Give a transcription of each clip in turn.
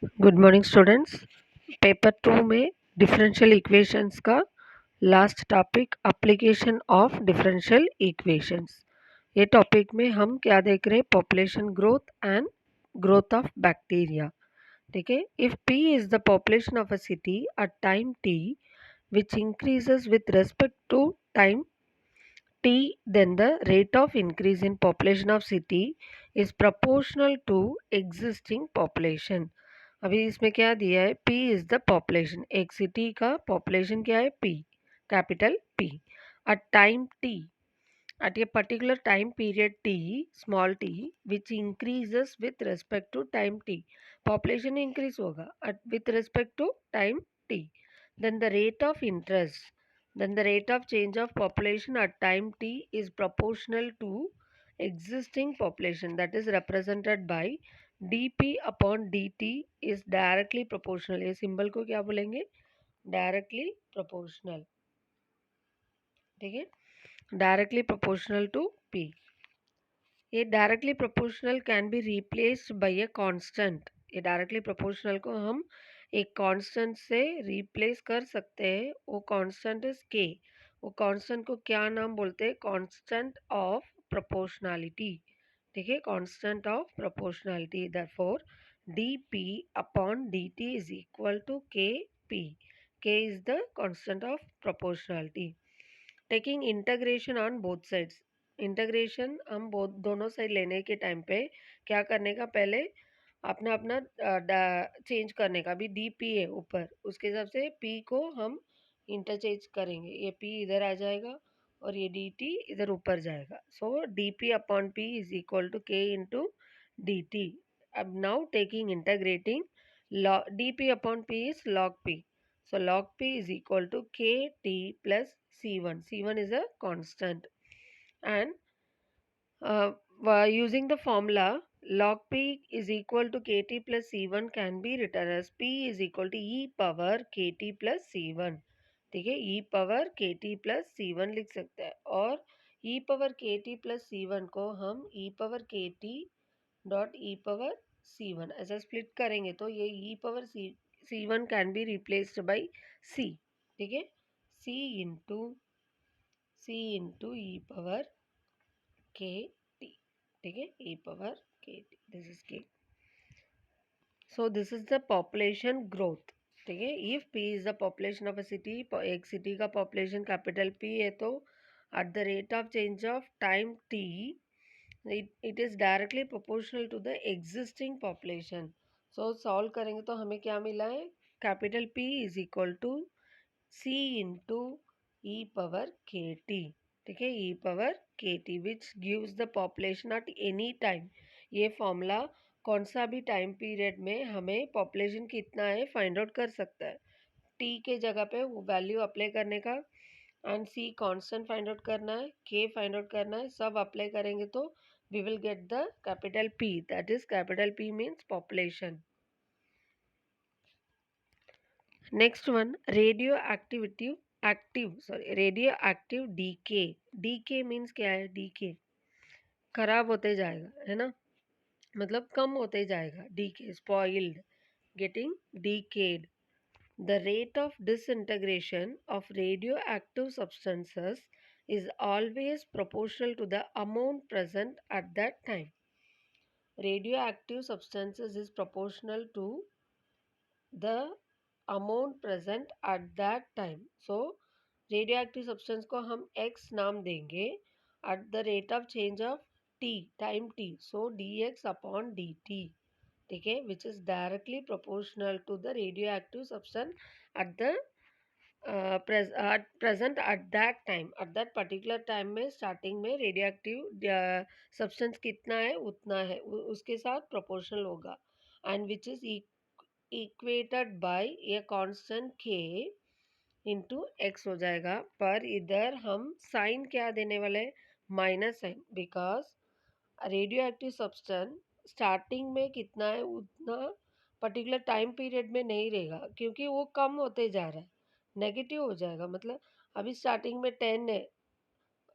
Good morning students. Paper 2 में differential equations का last topic application of differential equations. ये topic में हम क्या देख रहे हैं? Population growth and growth of bacteria. ठीक है। If P is the population of a city at time T which increases with respect to time T, then the rate of increase in population of city is proportional to existing population. अभी इसमें क्या दिया है? P is the population, एक city का population क्या है? P, capital P, at time T, at a particular time period T, small t, which increases with respect to time T. Population increase होगा with respect to time T. Then the rate of interest, then the rate of change of population at time T is proportional to existing population, that is represented by dp upon dt is directly proportional. ये symbol को क्या बोलेंगे? Directly proportional. ठीक है, directly proportional to p। ये directly proportional can be replaced by a constant. ये directly proportional को हम एक कांस्टेंट से रिप्लेस कर सकते हैं। वो कांस्टेंट इज k। वो कांस्टेंट को क्या नाम बोलते हैं? Constant of proportionality. ठीक है, constant of proportionality. Therefore dp upon dt is equal to kp। k is the constant of proportionality. Taking integration on both sides. Integration हम दोनों साइड लेने के टाइम पे क्या करने का? पहले अपना अपना चेंज करने का। अभी डी पी है ऊपर, उसके हिसाब से पी को हम इंटरचेंज करेंगे। ये पी इधर आ जाएगा और ये डी टी इधर ऊपर जाएगा। So d p upon p is equal to k into d t. अब now taking integrating, d p upon p is log p. So log p is equal to kt plus c1. C1 is a constant. And using the formula log p is equal to kt plus c1 can be written as p is equal to e power kt plus c1. ठीक है, e power kt plus c1 लिख सकते हैं। और e power kt plus c1 को हम e power kt dot e power c one ऐसा split करेंगे तो ये e power c one can be replaced by c. ठीक है, c into e power k t. ठीक है, e power k t, this is k. So this is the population growth. ठीक है, if p is the population of a city, एक city का population capital p है तो at the rate of change of time t it is directly proportional to the existing population. So solve करेंगे तो हमें क्या मिला है? Capital P is equal to C into e power k t. ठीक है, e power k t which gives the population at any time. ये formula कौन सा भी टाइम पीरियड में हमें पॉपुलेशन कितना है फाइंड आउट कर सकता है। टी के जगह पे वो वैल्यू अप्लाई करने का and c constant find out करना है, के फाइंड आउट करना है, सब अप्लाई करेंगे तो we will get the capital P, that is capital P means population. Next one, radioactive decay. Decay means क्या है? decay खराब होते जाएगा, है ना, मतलब कम होते जाएगा। decay, spoiled, getting decayed. The rate of disintegration of radioactive substances is always proportional to the amount present at that time. Radioactive substances is proportional to the amount present at that time. So radioactive substance को हम x नाम देंगे at the rate of change of t, time t. So dx upon dt, ठीक है, which is directly proportional to the radioactive substance at the present at that time, at that particular time में starting में radioactive substance कितना है उतना है उसके साथ प्रोपोर्शनल होगा and which is equated by a constant k into x हो जाएगा। पर इधर हम साइन क्या देने वाले? Minus sign, because radioactive substance starting में कितना है उतना पर्टिकुलर टाइम पीरियड में नहीं रहेगा, क्योंकि वो कम होते जा रहा है, नेगेटिव हो जाएगा। मतलब अभी स्टार्टिंग में 10 है,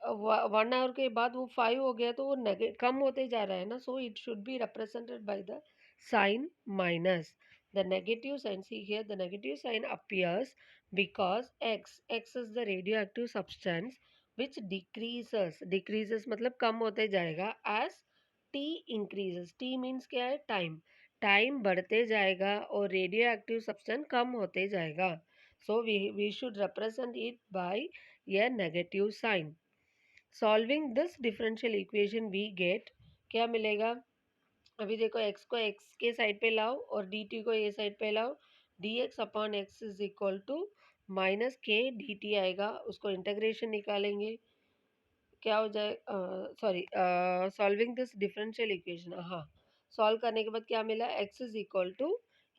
1 आवर के बाद वो 5 हो गया तो वो कम होते जा रहा है ना। So it should be represented by the sign minus. The negative sign, see here, the negative sign appears because X is the radioactive substance which decreases मतलब कम होते जाएगा as T increases. T means क्या है? Time बढ़ते जाएगा और radio active substance कम होते जाएगा. So we should represent it by a negative sign. Solving this differential equation we get क्या मिलेगा? अभी देखो x को x के साइड पे लाओ और dt को ये साइड पे लाओ. dx upon x is equal to minus k dt आएगा. उसको इंटीग्रेशन निकालेंगे, क्या हो जाए, sorry, solving this differential equation. हाँ, सॉल्व करने के बाद क्या मिला? x इज इक्वल टू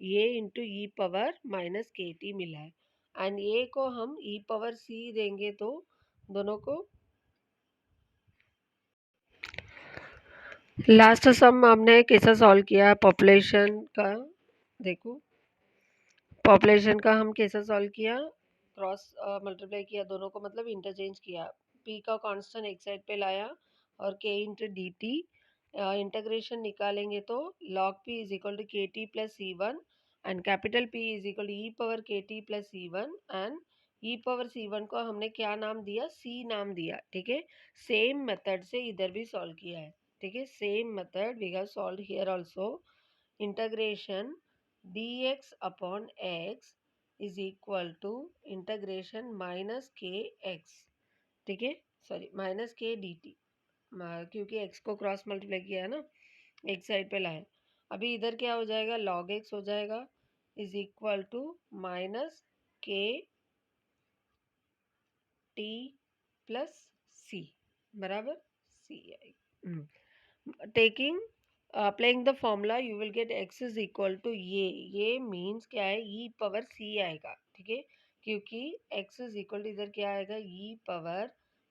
ये into e power minus k t मिला है. एंड ये को हम ई पावर सी देंगे तो दोनों को लास्ट सम हमने कैसा सॉल्व किया पॉपुलेशन का. देखो पॉपुलेशन का हम कैसे सॉल्व किया, क्रॉस मल्टीप्लाई किया दोनों को, मतलब इंटरचेंज किया. पी का कांस्टेंट एक साइड पे लाया और के इंटू डी टी इंटीग्रेशन निकालेंगे तो log p is equal to k t plus c one and capital p is equal to e power k t plus c one and e power c one को हमने क्या नाम दिया? सी नाम दिया. ठीक है, सेम मेथड से इधर भी सॉल्व किया है. ठीक है, same method we have solve here also. Integration dx upon x is equal to integration minus k x. ठीक है, sorry minus k d t, क्योंकि x को क्रॉस मल्टीप्लाई किया है ना, एक साइड पे लाए. अभी इधर क्या हो जाएगा? log x हो जाएगा is equal to minus k t plus सी बराबर सी आएगी. Taking applying the formula you will gate x is equal to ये मीन्स क्या है? ई पावर सी आएगा. ठीक है, क्योंकि x इज इक्वल टू इधर क्या आएगा? E power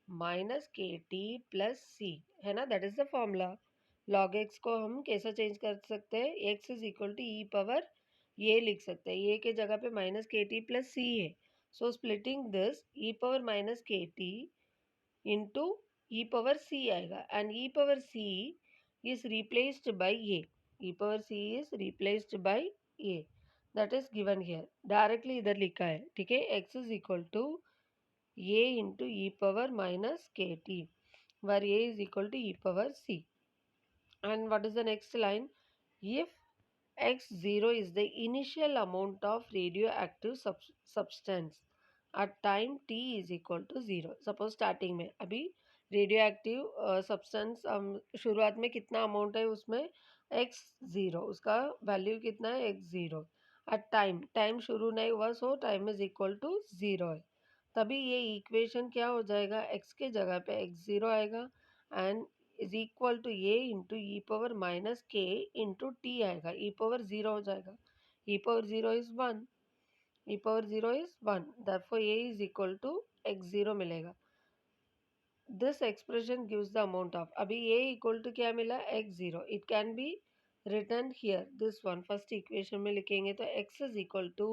minus k t plus c है ना, that is the formula. Log x को हम कैसा चेंज कर सकते हैं? x is equal to e power ये लिख सकते हैं, ये के जगह पे minus k t plus c है. So splitting this e power minus k t into e power c आएगा and e power c is replaced by a. E power c is replaced by a. That is given here. Directly इधर लिखा है. ठीक है, x is equal to a into e power minus kt, where a is equal to e power c. And what is the next line? If x0 is the initial amount of radioactive substance at time t is equal to 0. Suppose starting में अभी radio substance शुरुआत में कितना amount है उसमें? x0, उसका value कितना है? x0. एट टाइम शुरू नहीं हुआ, so time is equal to 0 है. तभी ये इक्वेशन क्या हो जाएगा? x के जगह पे x0 आएगा and is equal to a into e power minus k into t आएगा. ई पावर ज़ीरो हो जाएगा. E power zero is one. E power zero is one, therefore a is equal to x0 मिलेगा. This expression gives the amount of, अभी a equal to क्या मिला? x0. It can be written here this one. First equation में लिखेंगे तो x is equal to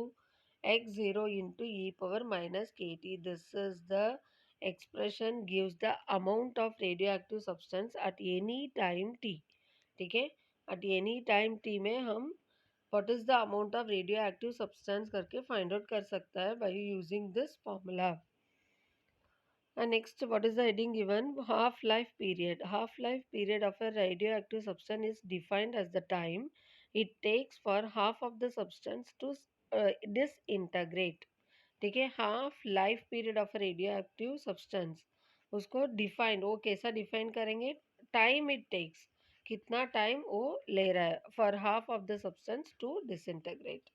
x0 into e power minus k t. This is the expression gives the amount of radioactive substance at any time t. ठीक है, at any time t में हम what is the amount of radioactive substance करके find out कर सकता है by using this formula. And next, what is the heading given? Half-life period. Half-life period of a radioactive substance is defined as the time it takes for half of the substance to disintegrate. ठीक है, half life period of radioactive substance, उसको define, वो कैसा define करेंगे? Time it takes, कितना time वो ले रहा है for half of the substance to disintegrate.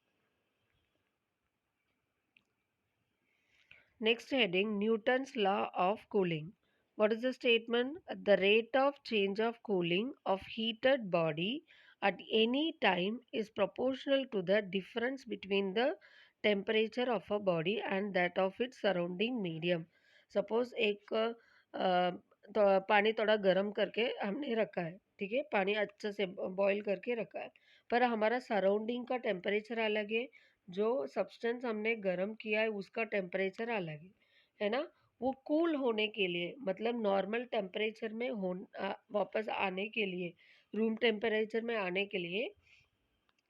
Next heading, Newton's law of cooling. What is the statement? The rate of change of cooling of heated body at any time is proportional to the difference between the temperature of a body and that of its surrounding medium. Suppose एक तो पानी थोड़ा गर्म करके हमने रखा है. ठीक है, पानी अच्छे से बॉईल करके रखा है, पर हमारा सराउंडिंग का टेम्परेचर अलग है, जो सब्सटेंस हमने गर्म किया है उसका टेम्परेचर अलग है ना. वो कूल होने के लिए, मतलब नॉर्मल टेम्परेचर में वापस आने के लिए, रूम टेम्परेचर में आने के लिए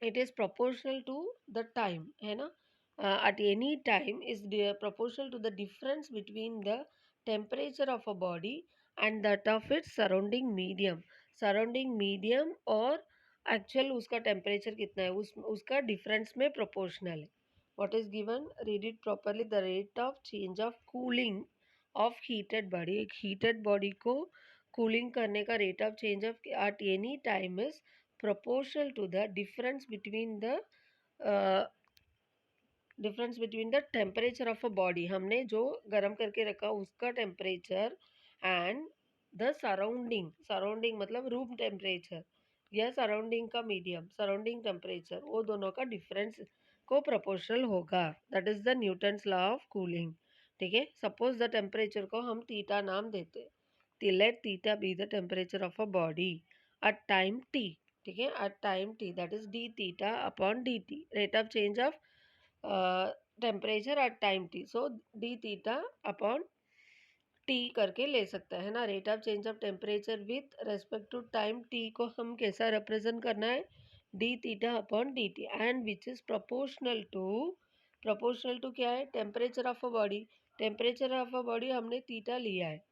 it is proportional to the time, है ना. At any time is proportional to the difference between the temperature of a body and that of its surrounding medium और actual उसका temperature कितना है, उसका difference में proportional है. What is given, read it properly. The rate of change of cooling of heated body, एक heated body को cooling करने का rate of change of at any time is proportional to the difference between the temperature of a body, हमने जो गर्म करके रखा उसका temperature and the surrounding मतलब रूम temperature या surrounding का medium surrounding temperature, वो दोनों का difference को proportional होगा. that is the Newton's law of cooling. ठीक है. suppose the temperature को हम थीटा नाम देते, let theta be the temperature of a body at time t. ठीक है. at time t, that is d theta upon dt, rate of change of temperature at time t. So d theta upon t करके ले सकता है ना. Rate of change of temperature with respect to time t को हम कैसा represent करना है, d theta upon d t, and which is proportional to क्या है, temperature of a body. Temperature of a body हमने थीटा लिया है,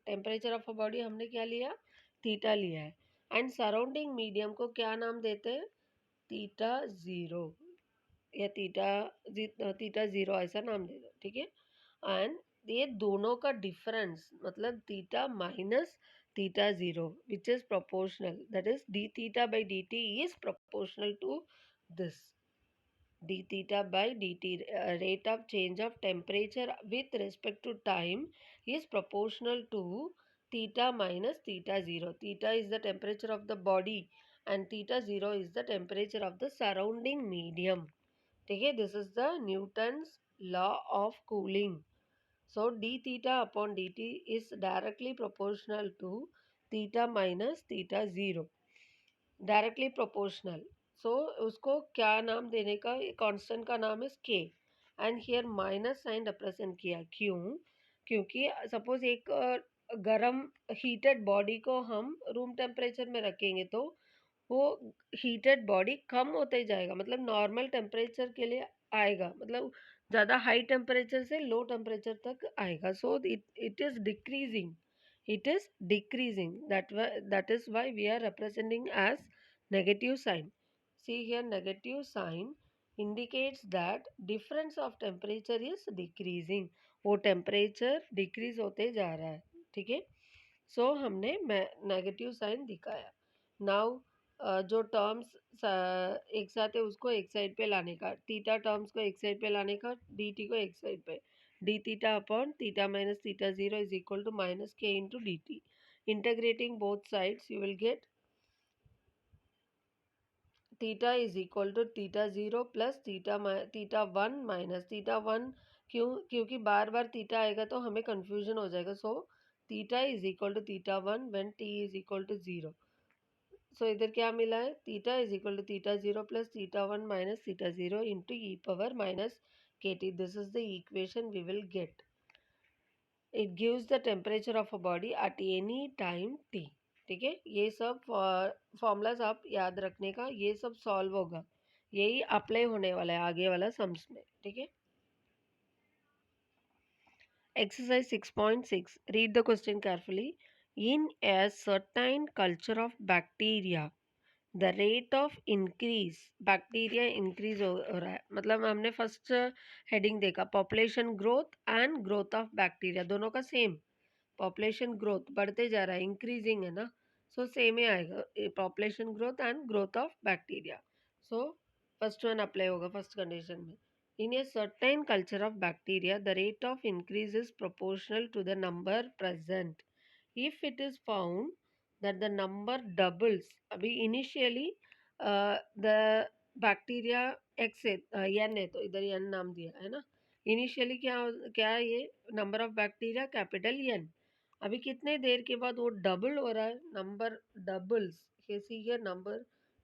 टेम्परेचर ऑफ अ बॉडी हमने क्या लिया, थीटा लिया है. एंड सराउंडिंग मीडियम को क्या नाम देते हैं, थीटा ज़ीरो या थीटा ज़ीरो ऐसा नाम दे दो. ठीक है. एंड ये दोनों का डिफरेंस मतलब theta minus theta zero which is proportional, that is d theta by d t is proportional to this. d theta by dt, rate of change of temperature with respect to time is proportional to theta minus theta 0. Theta is the temperature of the body and theta 0 is the temperature of the surrounding medium. ठीक है. This is the Newton's law of cooling. So d theta upon d t is directly proportional to theta minus theta zero, directly proportional. So उसको क्या नाम देने का, constant का नाम है k, and here minus sign represent किया. क्यों, क्योंकि सपोज एक गरम हीटेड बॉडी को हम रूम टेम्परेचर में रखेंगे तो वो हीटेड बॉडी कम होते जाएगा, मतलब नॉर्मल टेम्परेचर के लिए आएगा, मतलब ज़्यादा हाई टेम्परेचर से लो टेम्परेचर तक आएगा. So it is decreasing, it is decreasing. That is why we are representing as negative sign. See here, negative sign indicates that difference of temperature is decreasing. वो temperature decrease होते जा रहा है. ठीक है. सो हमने नेगेटिव साइन दिखाया. Now जो टर्म्स एक साथ है उसको एक साइड पे लाने का, थीटा टर्म्स को एक साइड पे लाने का, डी टी को एक साइड पे, d theta upon theta minus theta zero is equal to minus k into d t. Integrating both sides you will get theta is equal to theta zero plus theta one minus theta one. क्योंकि बार बार theta आएगा तो हमें confusion हो जाएगा. So theta is equal to theta one when t is equal to zero. So इधर क्या मिला है, theta is equal to theta zero plus theta one minus theta zero into e power minus k t. This is the equation we will get. It gives the temperature of a body at any time t. ठीक है. ये सब formulas आप याद रखने का, ये सब सॉल्व होगा, यही अप्लाई होने वाला है आगे वाला सम्स में. ठीक है. Exercise 6.6. Read the question carefully. In a certain culture of bacteria, the rate of increase, bacteria increase हो रहा है, मतलब हमने फर्स्ट हेडिंग देखा population growth and growth of bacteria, दोनों का सेम. पॉपुलेशन ग्रोथ बढ़ते जा रहा है, इंक्रीजिंग है ना. सो सेम ही आएगा, population growth and growth of bacteria. So first one apply होगा फर्स्ट कंडीशन में. In a certain culture of bacteria the rate of increase is proportional to the number present. If it is found that the number doubles. अभी initially the bacteria x है, N है तो इधर N नाम दिया है ना. इनिशियली क्या क्या है, ये number of bacteria capital N. अभी कितने देर के बाद वो डबल हो रहा है, number doubles. See here number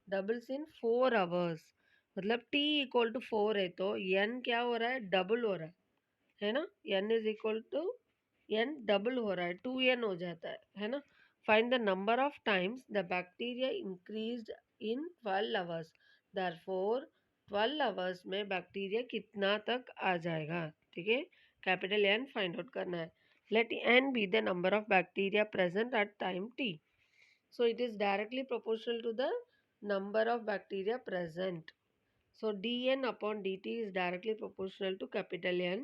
doubles in 4 hours, मतलब टी इक्वल टू 4 है तो एन क्या हो रहा है, डबल हो रहा है ना. N is equal to N double हो रहा है, 2n हो जाता है ना. Find the number of times the bacteria increased in 12 hours. Therefore 12 hours में बैक्टीरिया कितना तक आ जाएगा, ठीक है। कैपिटल एन फाइंड आउट करना है। Let N be the number of bacteria present at time t. So it is directly proportional to the number of bacteria present. So dn upon dt is directly proportional to capital N.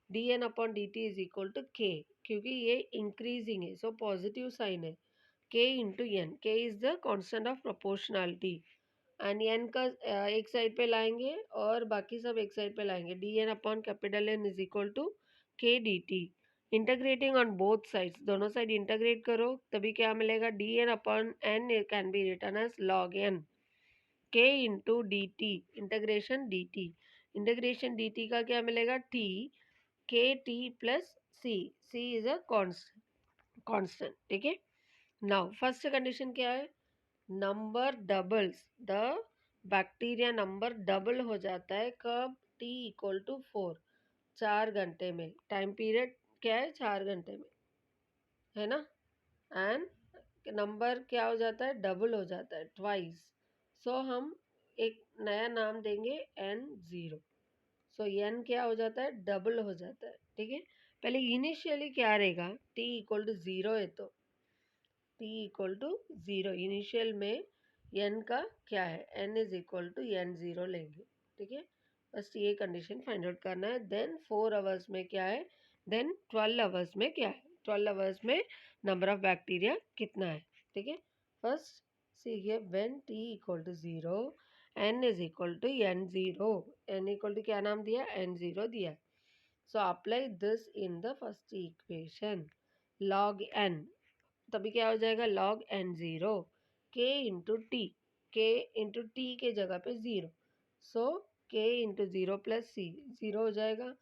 dn upon dt is equal to k, क्योंकि ये increasing है, so positive sign है. k into N, k is the constant of proportionality and N का एक side पे लाएंगे और बाकी सब एक साइड पे लाएंगे. dn upon capital N is equal to k dt. Integrating on both sides, दोनों साइड इंटीग्रेट करो तभी क्या मिलेगा. dn अपॉन n can be written as log n k into d t. Integration d t का क्या मिलेगा. t k t plus c is a constant, ठीक है. नाउ फर्स्ट कंडीशन क्या है. Number doubles, the bacteria number double हो जाता है कब. t इक्वल टू 4, 4 घंटे में. टाइम पीरियड क्या है, 4 घंटे में, है ना. एंड नंबर क्या हो जाता है, डबल हो जाता है, ट्वाइस. सो हम एक नया नाम देंगे n0. सो n क्या हो जाता है, डबल हो जाता है, ठीक है. पहले इनिशियली क्या रहेगा, t इक्वल टू 0 है तो t इक्वल टू 0 इनिशियल में n का क्या है, n is equal to n0 लेंगे, ठीक है. बस ये कंडीशन फाइंड आउट करना है. देन 4 आवर्स में क्या है, देन 12 आवर्स में क्या है. 12 आवर्स में नंबर ऑफ बैक्टीरिया कितना है, ठीक है. First see here, when t equal to 0 n is equal to n0. n equal to क्या नाम दिया, n0 दिया. So apply this in the first equation. log n, तभी क्या हो जाएगा, log n0 k into t. k into t के जगह पे 0, so k into 0 plus c, 0 हो जाएगा.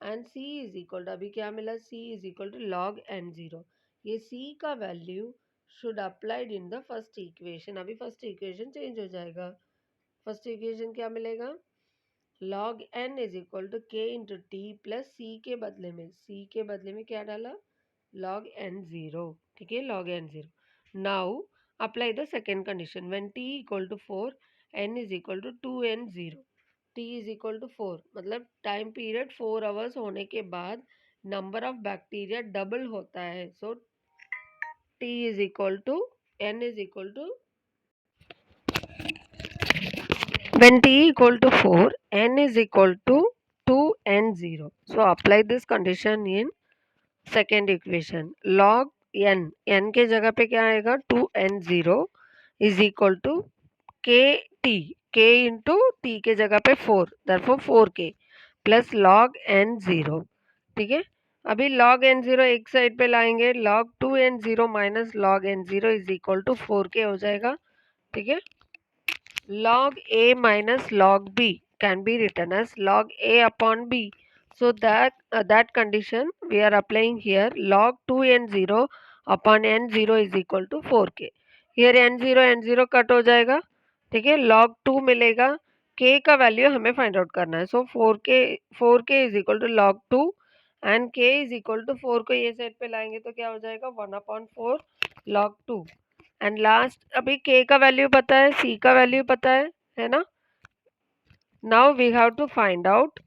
And c is equal to, अभी क्या मिला, c is equal to log n0. ये c का value should applied in the first equation. अभी फर्स्ट इक्वेशन चेंज हो जाएगा. फर्स्ट इक्वेशन क्या मिलेगा, log n is equal to k into t plus c के बदले में क्या डाला, log n0, ठीक है, log n0. Now apply the second condition. When t equal to 4 n is equal to 2n0. t is equal to 4 मतलब time period 4 hours होने के बाद नंबर ऑफ बैक्टीरिया डबल होता है. So t is equal to n is equal to, when t equal to 4 n is equal to 2n0. So apply this condition in second equation. log n के जगह पे क्या आएगा, 2n0 is equal to kt. k into t के जगह पे 4, therefore 4k plus log n0, ठीक है. अभी log n0 एक साइड पे लाएंगे, log 2n0 minus log n0 is equal to 4k हो जाएगा, ठीक है. log a minus log b can be written as log a upon b. So that condition we are applying here. Log 2n0 upon n0 is equal to 4k. Here n0 cut हो जाएगा, ठीक है. log 2 मिलेगा, k का value हमें find out करना है. So 4k is equal to log 2 and k is equal to 4 को ये साइड पे लाएंगे तो क्या हो जाएगा, 1/4 log 2. एंड लास्ट, अभी k का वैल्यू पता है, c का वैल्यू पता है ना. Now we have to find out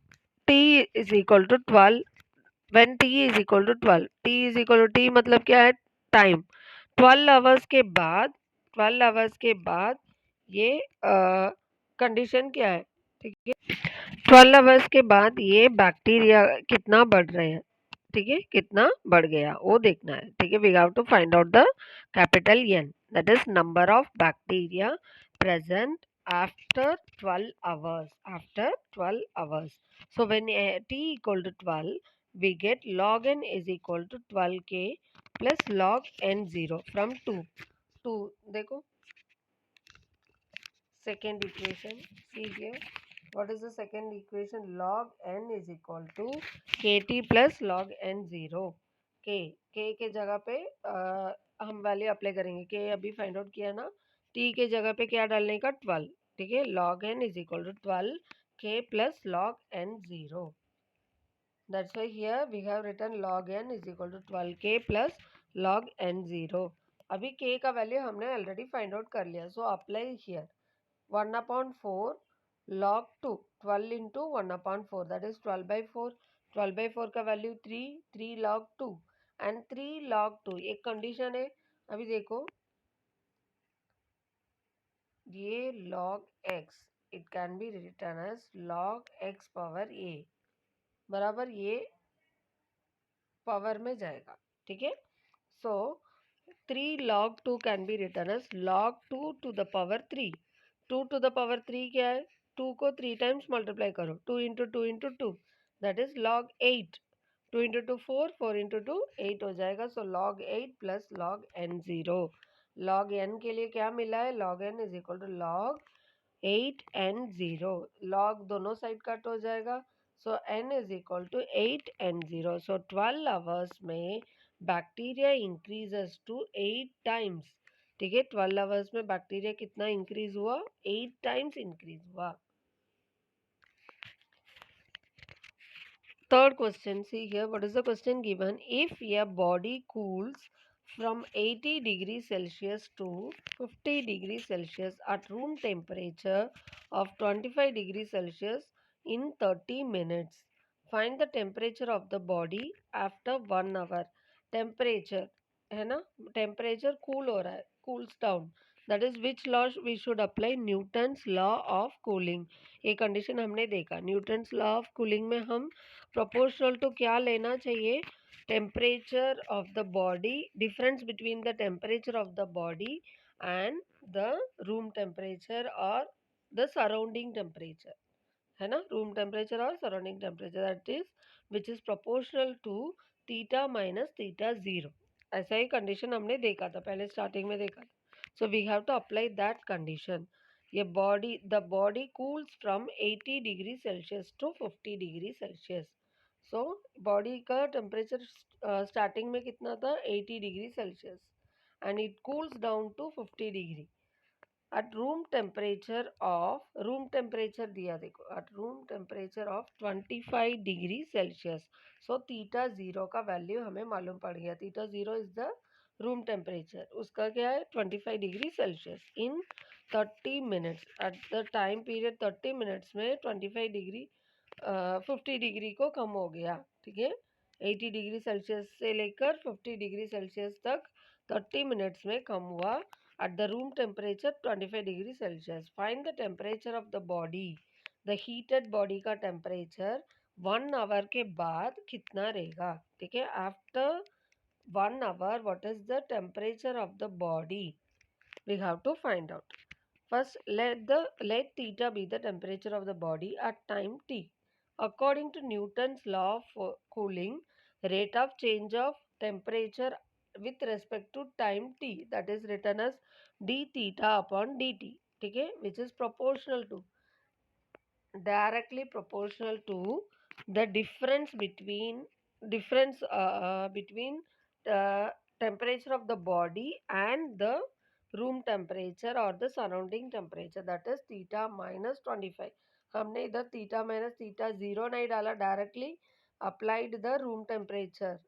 t is equal to 12. When t is equal to 12, t is equal to, t मतलब क्या है, टाइम. 12 आवर्स के बाद, 12 आवर्स के बाद ये कंडीशन क्या है, ठीक है. 12 आवर्स के बाद ये बैक्टीरिया कितना बढ़ रहे हैं, ठीक है, कितना बढ़ गया वो देखना है, ठीक है. We have to find out the capital N, that is number of bacteria present after 12 hours. After 12 hours. So when t equal to 12 we get log n is equal to 12k plus log n0 from 2. देखो second equation, see here. What is the second equation? Log n is equal to kt plus log n0. k के जगह पे हम value apply करेंगे. k अभी find out किया ना, t के जगह पे क्या डालने का, 12, ठीक है. log n is equal to 12 k plus log n0. That's why here we have written log n is equal to 12k plus log n0. अभी k का वैल्यू हमने ऑलरेडी फाइंड आउट कर लिया. So apply here. 1/4 log 2, 12 into 1/4 that is 12/4. 12/4 का value 3, 3 log 2 and 3 log 2 एक condition है। अभी देखो ये log x it can be written as log x power a बराबर ये पावर में जाएगा, ठीक है। So 3 log 2 can be written as log 2 to the power 3। 2 to the power 3 क्या है, 2 को 3 टाइम्स मल्टीप्लाई करो, 2 into 2 into 2 that is log 8। 2 into 2 4, 4 into 2 8 हो जाएगा। So log 8 plus log n 0। log n के लिए क्या मिला है, log n is equal to log 8 n 0। log दोनों साइड कट हो जाएगा। So n is equal to 8 n 0। So 12 hours में बैक्टीरिया इंक्रीजेस टू 8 टाइम्स, ठीक है। 12 आवर्स में बैक्टीरिया कितना इंक्रीज हुआ, 8 टाइम्स इंक्रीज हुआ। Third question, see here, what is the question given? If a body cools from 80 degrees Celsius to 50 degrees Celsius at room temperature of 25 degrees Celsius in 30 minutes, find the temperature of the body after 1 hour. Temperature है ना, temperature cool हो रहा है, cools down, that is which law we should apply? Newton's law of cooling। ये condition हमने देखा। Newton's law of cooling में हम प्रोपोर्शनल टू क्या लेना चाहिए, temperature of the body, difference between the temperature of the body and the room temperature और the surrounding temperature, है ना, रूम टेम्परेचर और surrounding temperature that is which is proportional to theta minus theta zero. ऐसा ही condition हमने देखा था पहले, स्टार्टिंग में देखा था। So we have to apply that condition. ये body, the body cools from 80 degree Celsius to 50 degree Celsius. So body का टेम्परेचर स्टार्टिंग में कितना था, 80 degree Celsius and it cools down to 50 degree at room temperature दिया देखो, at room temperature of 25 degree Celsius. So theta zero का value हमें मालूम पड़ गया। Theta zero is the room temperature, उसका क्या है 25 degree Celsius in 30 minutes. Eight the time period 30 minutes में 25 डिग्री 50 डिग्री को कम हो गया, ठीक है। 80 डिग्री सेल्सियस से लेकर 50 डिग्री सेल्सियस तक 30 मिनट्स में कम हुआ at the room temperature 25 degree Celsius. Find the temperature of the body. The heated body का temperature 1 hour के बाद कितना रहेगा, ठीक है। After 1 hour what is the temperature of the body, we have to find out. First let theta be the temperature of the body at time t. According to Newton's law of cooling, rate of change of temperature with respect to time t, that is written as d theta upon dt, ठीक है, which is proportional to, directly proportional to the difference between the temperature of the body and the room temperature or the surrounding temperature, that is theta minus 25। हमने इधर theta minus theta zero नहीं डाला, directly applied the room temperature,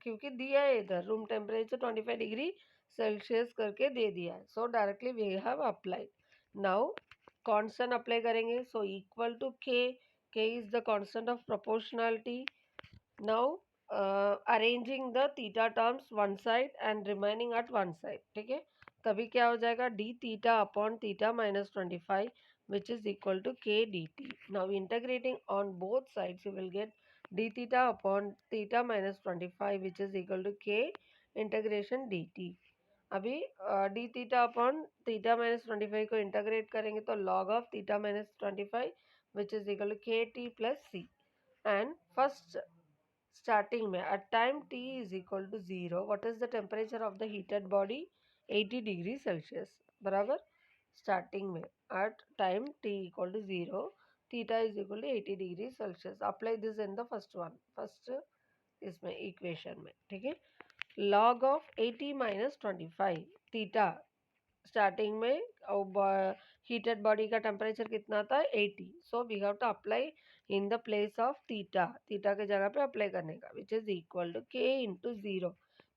क्योंकि दिया है इधर room temperature 25 degree Celsius करके दे दिया है। So directly we have applied. Now constant apply करेंगे। So equal to k is the constant of proportionality. Now arranging the theta terms one side and remaining at one side, ठीक है। तभी क्या हो जाएगा, d theta upon theta minus 25 which is equal to k dt. Now integrating on both sides you will get d theta upon theta minus 25 which is equal to k integration dt। अभी d theta upon theta minus 25 को integrate करेंगे तो log of theta minus 25 which is equal to kt plus c। and first starting में at time t is equal to 0 what is the temperature of the heated body, 80 degree Celsius बराबर। Starting में at time t equal to 0 theta is equal to 80 degree Celsius. Apply this in the first इसमें equation में, ठीक है। log of 80 minus 25 theta starting में heated body का temperature कितना था 80। So we have to apply in the place of theta, theta के जगह पे अप्लाई करने का, which is equal to k into zero,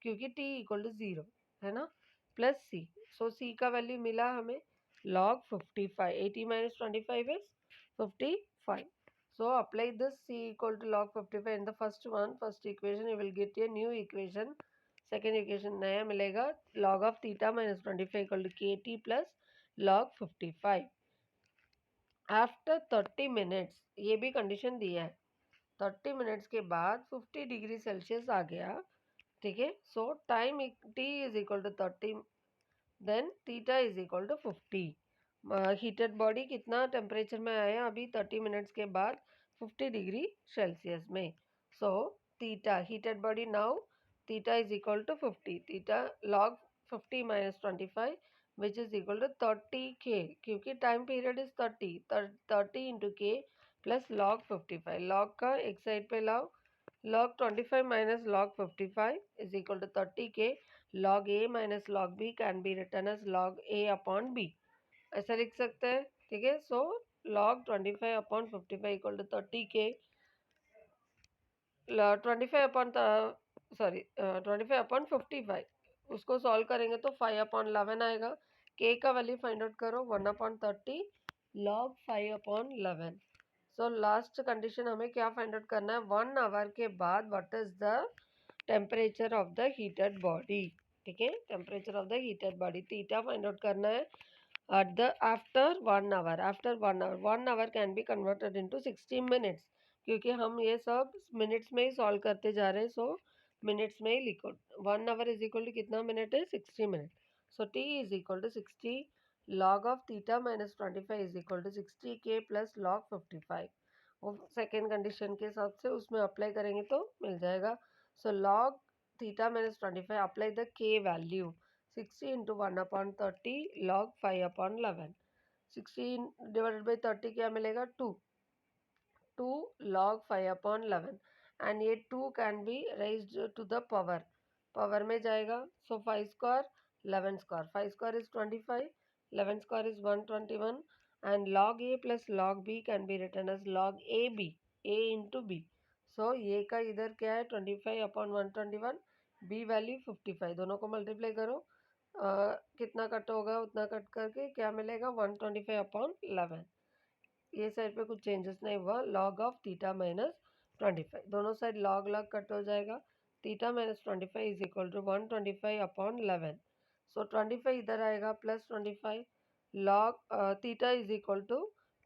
क्योंकि टी इक्वल टू जीरो है ना, प्लस सी। सो सी का वैल्यू मिला हमें log 55. 80 minus 25 is 55. So apply this C equal to log 55 in the first one, first equation. You will get a new equation. Second equation नया मिलेगा, log of theta minus 25 equal to kt plus log 55. After 30 minutes, ये भी condition दिया है, 30 minutes के बाद 50 degree Celsius आ गया, ठीक है। So time t is equal to 30, then theta is equal to 50। Heated body कितना टेम्परेचर में आया अभी 30 मिनट्स के बाद, 50 डिग्री सेल्सियस में। So theta heated body now, theta is equal to 50, theta log 50 minus 25 which is equal to 30 k, क्योंकि time period is 30 into k plus log 55। Log का एक साइड पे लाओ, log 25 minus log 55 is equal to 30 k, log a minus log b can be written as log a upon b, ऐसा लिख सकते हैं, ठीक है। सो log 25 upon 55 equal to 30 k, 25 upon 55, उसको सॉल्व करेंगे तो 5 अपॉन 11 आएगा। k का वैल्यू फाइंड आउट करो, 1 upon 30 log 5 upon 11। So last condition हमें क्या फाइंड आउट करना है, 1 आवर के बाद what is the temperature of the heated body, ठीक है। Temperature of the heated body theta find out करना है at the after 1 hour, after 1 hour can be converted into 60 minutes, क्योंकि हम ये सब मिनट्स में ही सॉल्व करते जा रहे हैं। सो मिनट्स में ही लिखो, 1 hour इज इक्वल टू कितना मिनट है, 60 minute. So t is equal to 60 log of theta minus 25 is equal to 60 k plus log 55। वो सेकेंड कंडीशन के हिसाब से उसमें अप्लाई करेंगे तो मिल जाएगा। So log theta minus 25, apply the के value, 60 into 1 upon 30 log 5 upon 11, 16 divided by 30 क्या मिलेगा, 2 log 5 अपॉन 11, एंड ये 2 can be raised to the power में जाएगा। So 5 square 11 square, 5 square is 25, 11 square is 121, and log a plus log b can be written as log a b, a into b। सो ये का इधर क्या है 25 upon 121, b value 55, दोनों को मल्टीप्लाई करो, कितना कट होगा उतना कट करके क्या मिलेगा 125 अपॉन 11। ये साइड पे कुछ चेंजेस नहीं हुआ, लॉग ऑफ थीटा माइनस 25, दोनों साइड लॉग लॉग कट हो जाएगा, theta minus 25 is equal to 125 upon 11। So 25 इधर आएगा plus 25, log theta is equal to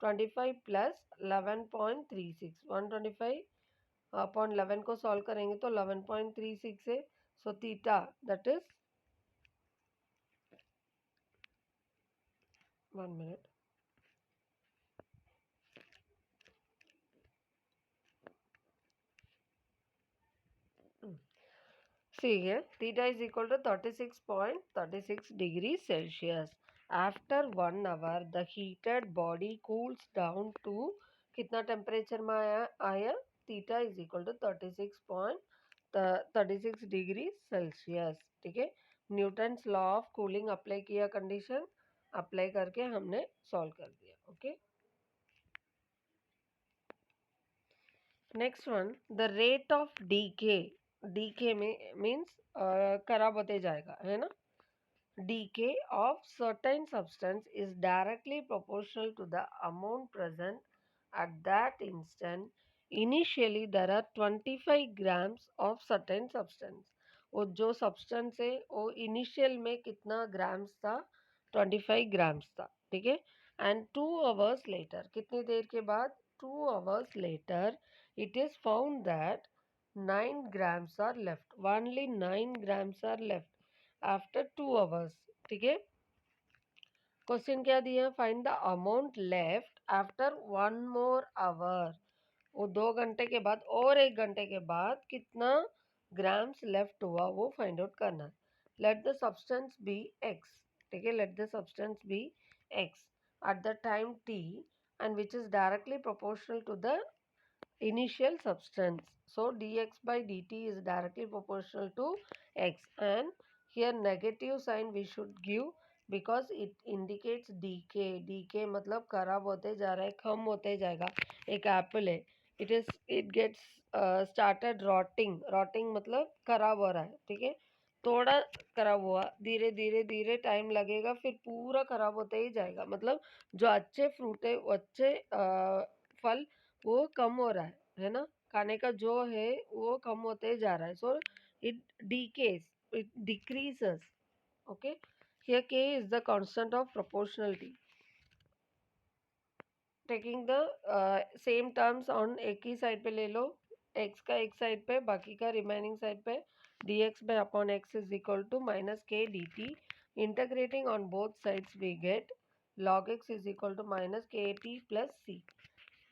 25 plus 11.36, 125 upon 11 को सॉल्व करेंगे तो 11.36 है। So theta that is 1 minute, see here, theta is equal to 36.36 degrees Celsius. After 1 hour, the heated body cools down to कितना temperature में आया, theta is equal to 36 degree Celsius, ठीक है। Newton's law of cooling apply किया, condition apply करके हमने solve कर दिया, okay. Next one, the rate of decay में मीन्स खराब होते जाएगा, है ना। decay of certain substance is directly proportional to the amount present at that instant. Initially there are 25 grams of certain substance, वो जो सब्सटेंस है वो इनिशियल में कितना ग्राम्स था, 25 ग्राम्स था, ठीक है। एंड 2 hours लेटर, कितनी देर के बाद, 2 hours later, it is found that 9 grams are left, only 9 grams are left after 2 hours, ठीक है। क्वेश्चन क्या दिया, find the amount left after 1 more hour, वो 2 घंटे के बाद और 1 घंटे के बाद कितना ग्राम्स लेफ्ट हुआ वो फाइंड आउट करना। Let the substance be x, ठीक है, let the substance be x at the time t and which is directly proportional to the initial substance. So dx by dt is directly proportional to x, and here negative sign we should give because it indicates decay. decay मतलब खराब होते जा रहा है, कम होते जाएगा। एक Apple है, it gets started rotting, मतलब खराब हो रहा है, ठीक है। थोड़ा खराब हुआ, धीरे धीरे धीरे टाइम लगेगा, फिर पूरा खराब होते ही जाएगा। मतलब जो अच्छे फ्रूट है, वो अच्छे फल वो कम हो रहा है ना, खाने का जो है वो कम होते जा रहा है। So it decays, it decreases. Okay, here k is the constant of proportionality. Taking the same terms on एक ही साइड पे ले लो, x का एक साइड पे, बाकी का रिमेनिंग साइड पे dx by upon x is equal to minus k dt. Integrating on both sides we get log x is equal to minus kt plus c.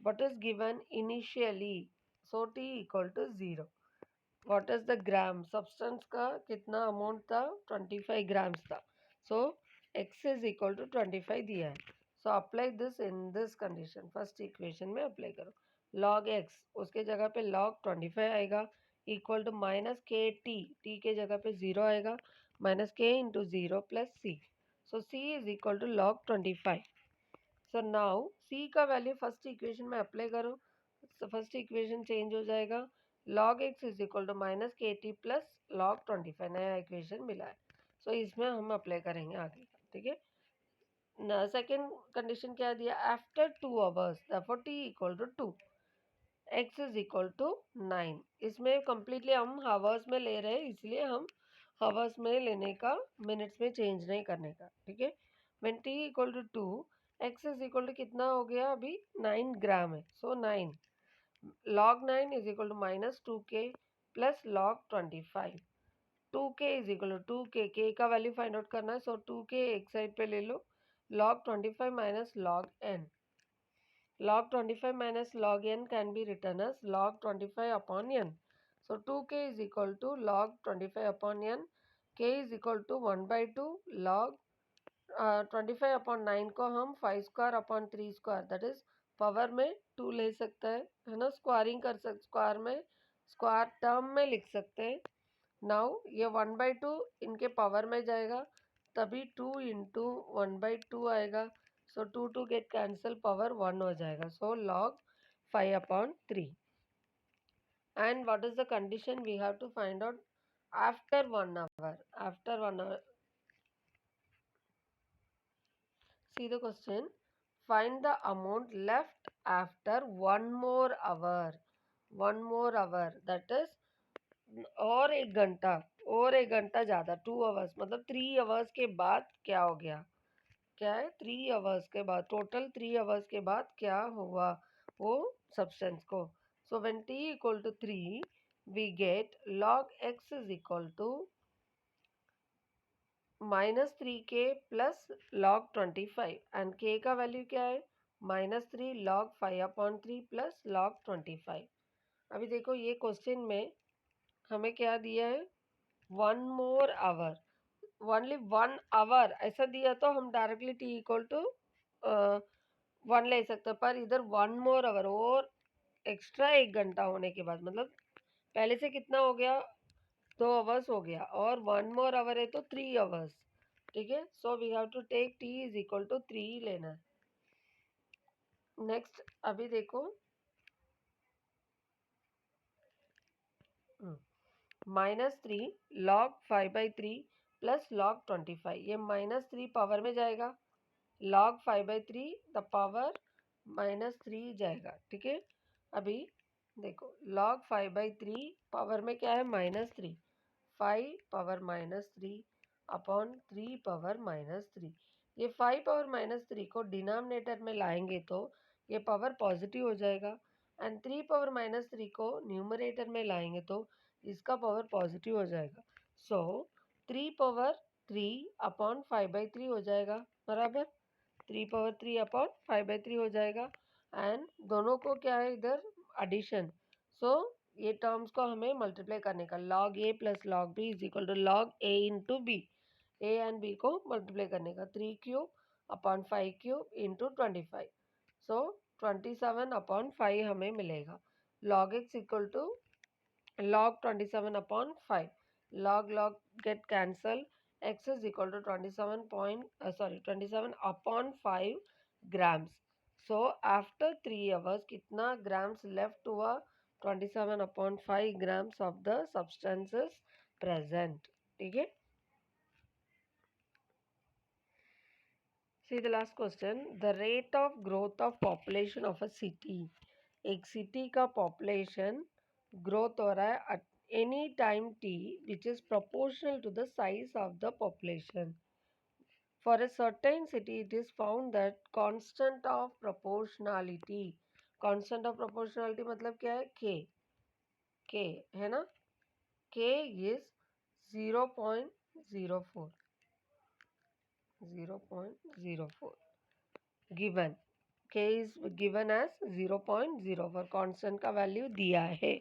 What is given initially? So t equal to 0. What is the gram? Substance का कितना amount था? 25 grams था. So x is equal to 25 दिया है. So apply this in this condition. First equation में apply करो. log x उसके जगह पे log 25 आएगा, equal to minus k t, t के जगह पे 0 आएगा, minus k into 0 plus c. So c is equal to log 25. So now c का वैल्यू फर्स्ट इक्वेशन में अप्लाई करो, फर्स्ट इक्वेशन चेंज हो जाएगा, log x is equal to minus k t plus log 25, नया equation मिला है। सो इसमें हम अप्लाई करेंगे आगे का, ठीक है ना। सेकेंड कंडीशन क्या दिया? After 2 hours therefore t equal to 2, x is equal to 9। इसमें कंप्लीटली हम हावर्स में ले रहे हैं, इसलिए हम हावर्स में लेने का, मिनट्स में चेंज नहीं करने का, ठीक है। When t equal to 2, x is equal to कितना हो गया अभी? 9 ग्राम है। So 9 log 9 is equal to minus 2k plus log 25। 2k is equal to 2k, k का वैल्यू फाइंड आउट करना है, सो 2k एक साइड पे ले लो, log 25 minus log n। log 25 minus log n can be written as log 25 upon n. So 2k is equal to log 25 upon n. K is equal to 1 by 2 log 25 upon 9 को हम 5 square upon 3 square, that is power में 2 ले सकते हैं, है ना। Squaring कर सकते, स्क्वायर में, स्क्वायर टर्म में लिख सकते हैं। नाउ ये 1 बाई 2 इनके पावर में जाएगा, तभी 2 इंटू 1 बाई 2 आएगा। So 2 to get cancel, power 1 हो जाएगा। So log 5 upon 3। And what is the condition we have to find out? After 1 hour, after 1 hour, see the question, find the amount left after 1 more hour. 1 more hour, that is और 1 घंटा, और 1 घंटा ज़्यादा, 2 hours, मतलब 3 hours के बाद क्या हो गया? क्या है? 3 आवर्स के बाद, टोटल 3 आवर्स के बाद क्या हुआ वो सब्सटेंस को। So when t equal to 3 we get log x is equal to minus 3k plus log 25, and k का वैल्यू क्या है? Minus 3 log 5 upon 3 plus log 25। अभी देखो ये क्वेश्चन में हमें क्या दिया है? 1 मोर आवर, ओनली 1 आवर ऐसा दिया तो हम डायरेक्टली t इक्वल टू 1 ले सकते हैं, पर इधर 1 मोर आवर और एक्स्ट्रा 1 घंटा होने के बाद, मतलब पहले से कितना हो गया? 2 आवर्स हो गया, और 1 मोर आवर है तो 3 आवर्स, ठीक है। So we have to take t is equal to 3 लेना है। नेक्स्ट अभी देखो, माइनस 3 log 5/3 प्लस log 25, ये माइनस 3 पावर में जाएगा, log 5/3 द पावर माइनस 3 जाएगा, ठीक है। अभी देखो log 5/3 पावर में क्या है? Minus 3, 5 power minus 3 upon 3 power minus 3। ये 5 पावर माइनस 3 को डिनोमिनेटर में लाएंगे तो ये पावर पॉजिटिव हो जाएगा, एंड 3 पावर माइनस 3 को न्यूमरेटर में लाएंगे तो इसका पावर पॉजिटिव हो जाएगा। सो 3 पावर 3 अपॉन 5/3 हो जाएगा, बराबर 3 पावर 3 अपॉन 5/3 हो जाएगा, एंड दोनों को क्या है इधर? एडिशन। सो ये टर्म्स को हमें मल्टीप्लाई करने का, log a plus log b is equal to log a into b, a and b को मल्टीप्लाई करने का, 3 cube upon 5 cube into 25। So 27 upon 5 हमें मिलेगा। log x equal to log 27 upon 5, log get cancel, x is equal to 27 upon 5 grams. So after 3 hours कितना grams left हुआ? 27 upon 5 grams of the substances present, ठीक है। See the last question, the rate of growth of population of a city. एक city का population growth हो रहा है at any time t which is proportional to the size of the population. For a certain city it is found that constant of proportionality, constant of proportionality मतलब क्या है, k है ना, k is 0.04 given, k is given as 0.04, constant का value दिया है।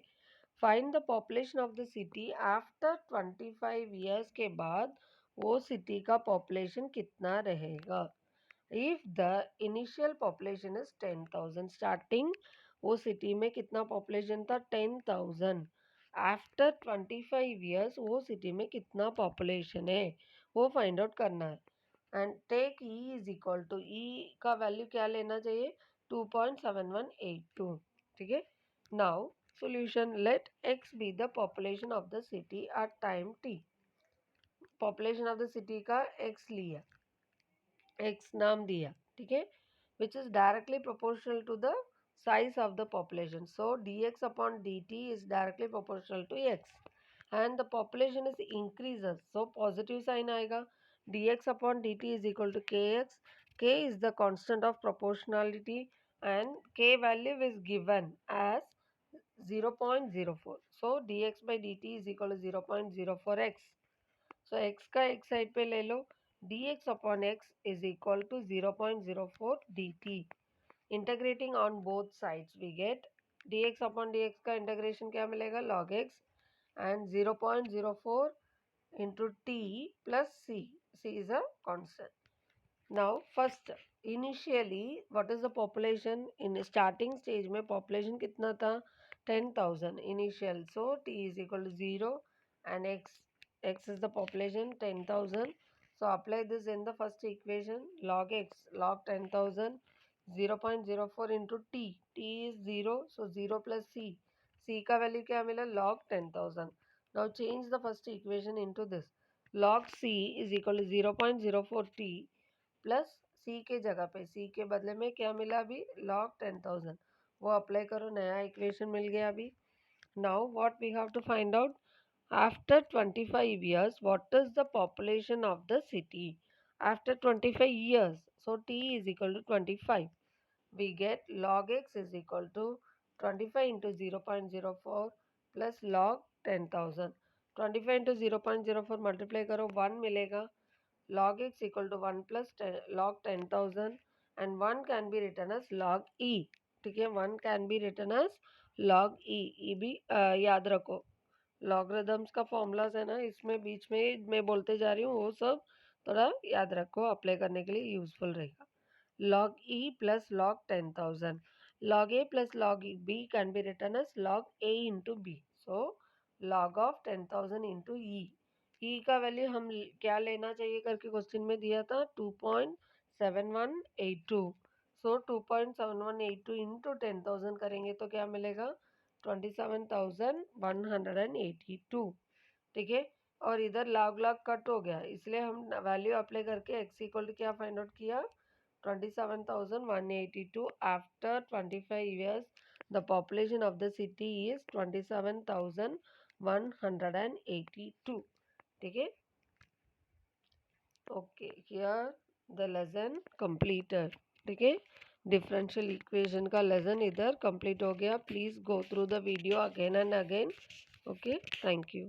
Find the population of the city after 25 years के बाद वो सिटी का पॉपुलेशन कितना रहेगा। If the initial population is 10,000, starting वो सिटी में कितना पॉपुलेशन था, 10,000। आफ्टर 25 ईयर्स वो सिटी में कितना पॉपुलेशन है वो फाइंड आउट करना है। And take e is equal to, e का वैल्यू क्या लेना चाहिए, 2.7182, ठीक है। Now solution, let x be the population of the city at time t। population of the city का x लिया, x नाम दिया, ठीक है, which is directly proportional to the size of the population, so dx upon dt is directly proportional to x and the population is increases, so positive sign आएगा। dx upon dt is equal to kx, k is the constant of proportionality and k value is given as 0.04, so dx by dt is equal to 0.04x, so x का x side पे ले लो, dx upon x is equal to 0.04 dt, integrating on both sides we get dx upon dx का integration क्या मिलेगा, log x and 0.04 into t plus c is a constant. Now first initially what is the population, in starting stage में population कितना था, 10,000 initial, so t is equal to 0 and x is the population 10,000, so apply this in the first equation, log x log 10,000 0.04 into t is 0, so 0 plus c का value क्या मिला, log 10,000. Now change the first equation into this, log c is equal to 0.04 t plus सी के जगह पे सी के बदले में क्या मिला अभी, log 10,000, वो अप्लाई करो, नया इक्वेशन मिल गया अभी। Now what we have to find out, after 25 years what is the population of the city after 25 years, so t is equal to 25, we get log x is equal to 25 into 0.04 plus log 10,000, 25 into 0.04 multiply करो 1 मिलेगा, log x equal to 1 plus log 10,000 and 1 can be written as log e, ठीक है, 1 can be written as log e, ये भी याद रखो, logarithms का formulas है ना, इसमें बीच में मैं बोलते जा रही हूँ, वो सब थोड़ा याद रखो, अप्लाई करने के लिए यूजफुल रहेगा। log e plus log 10,000, log a plus log b can be written as log a into b, so log of 10,000 into e का वैल्यू हम क्या लेना चाहिए करके क्वेश्चन में दिया था, 2.7182, सो 2.7182 इंटू 10,000 करेंगे तो क्या मिलेगा, 27,182, ठीक है। और इधर लॉग लॉग कट हो गया, इसलिए हम वैल्यू अप्लाई करके x इक्वल टू क्या फाइंड आउट किया, 27,182 after 25 years the population of the city is 27,182, ठीक है। Okay, here the lesson completed, ठीक है, डिफरेंशियल इक्वेशन का लेसन इधर कंप्लीट हो गया। Please go through the video again and again. Okay, thank you.